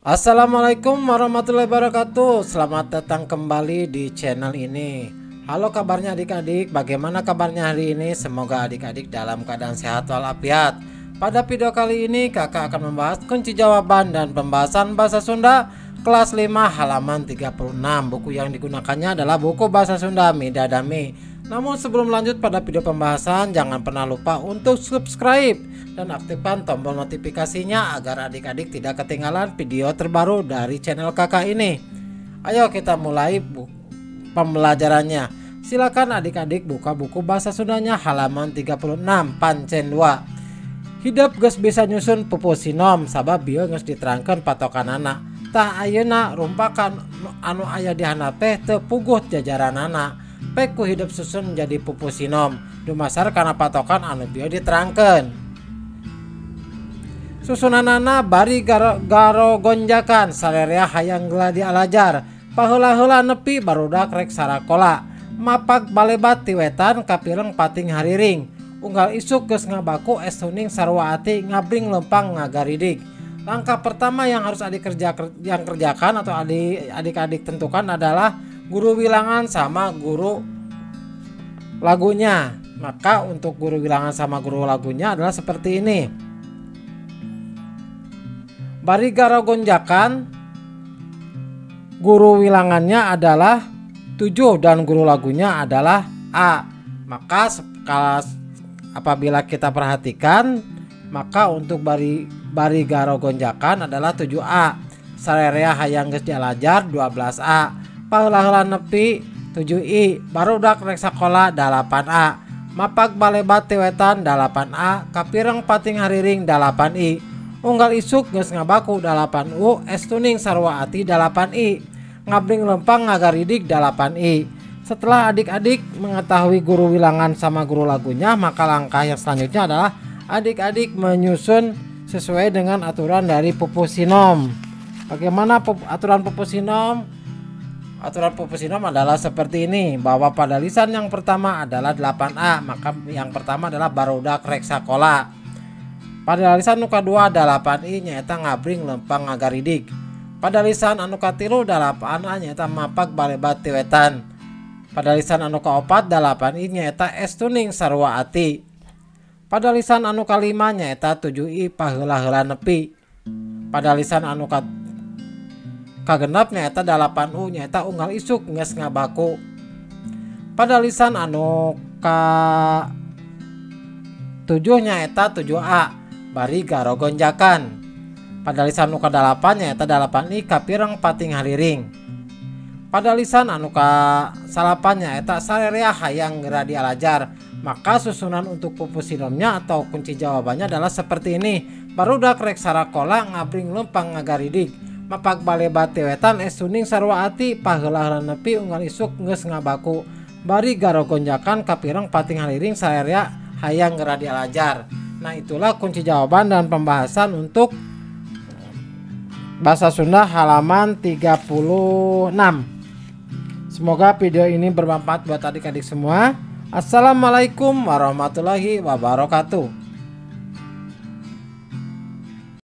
Assalamualaikum warahmatullahi wabarakatuh. Selamat datang kembali di channel ini. Halo kabarnya adik-adik, bagaimana kabarnya hari ini? Semoga adik-adik dalam keadaan sehat walafiat. Pada video kali ini kakak akan membahas kunci jawaban dan pembahasan bahasa Sunda kelas 5 halaman 36. Buku yang digunakannya adalah buku bahasa Sunda Midadami. Namun sebelum lanjut pada video pembahasan, jangan pernah lupa untuk subscribe dan aktifkan tombol notifikasinya agar adik-adik tidak ketinggalan video terbaru dari channel kakak ini. Ayo kita mulai pembelajarannya. Silakan adik-adik buka buku bahasa Sundanya halaman 36 pancen 2. Hidup geus bisa nyusun pupusinom sabab bieu geus diterangkan patokanana. Tah ayeuna rumpakan anu aya di handap teh teu puguh jajaranana. Peku hidup susun jadi pupusinom dumasar karena patokan anu bieu diterangkan. Susunanana bari garo gonjakan salerea hayang gladi alajar paheula-heula nepi barudak rek sarakola mapak balebat ti wetan kapireng pating hariring unggal isuk geus ngabaku es tuning sarua ati ngabring lempang ngagaridik. Langkah pertama yang harus kerjakan atau adik-adik tentukan adalah guru bilangan sama guru lagunya. Maka untuk guru bilangan sama guru lagunya adalah seperti ini. Bari garo gonjakan, guru wilangannya adalah 7 dan guru lagunya adalah A. Maka apabila kita perhatikan, maka untuk bari garo gonjakan adalah 7A. Salerea hayang geus dialajar 12A. Paheula-heula nepi 7I. Barudak rek sakola 8A. Mapak balebat ti wetan 8A. Kapireng pating hariring 8I. Unggal isuk geus ngabaku 8U. Es tuning sarua ati 8I. Ngabring lempang ngagaridik 8I. Setelah adik-adik mengetahui guru wilangan sama guru lagunya, maka langkah yang selanjutnya adalah adik-adik menyusun sesuai dengan aturan dari pupusinom. Bagaimana aturan pupusinom? Aturan pupusinom adalah seperti ini, bahwa pada lisan yang pertama adalah 8A, maka yang pertama adalah barudak rek sakola. Pada lisan anu kadua 8I nyaeta ngabring lempang ngagaridik. Pada lisan anu katilu 8A nyaeta mapak balebat ti wetan. Pada lisan anu kaopat 8I nyaeta es tuning sarua ati. Pada lisan anu kalima nyaeta 7I paheula-heula nepi. Pada lisan anu kagenep nyaeta 8U nyaeta unggal isuk geus ngabaku. Pada lisan anu ka 7 nyaeta 7A bari garo gonjakan. Pada lisan anu ka-8 nyaeta 8I kapireng pating hariring. Pada lisan anu ka-8 nyaeta salerea hayang geura dialajar. Maka susunan untuk pupusinomnya atau kunci jawabannya adalah seperti ini. Barudak rek sarakola ngabring lempang ngagaridik. Mapak balebat ti wetan es tuning sarua ati paheula-heula nepi unggal isuk geus ngabaku. Bari garo gonjakan kapireng pating hariring salerea hayang geura dialajar. Nah, itulah kunci jawaban dan pembahasan untuk bahasa Sunda halaman 36. Semoga video ini bermanfaat buat adik-adik semua. Assalamualaikum warahmatullahi wabarakatuh.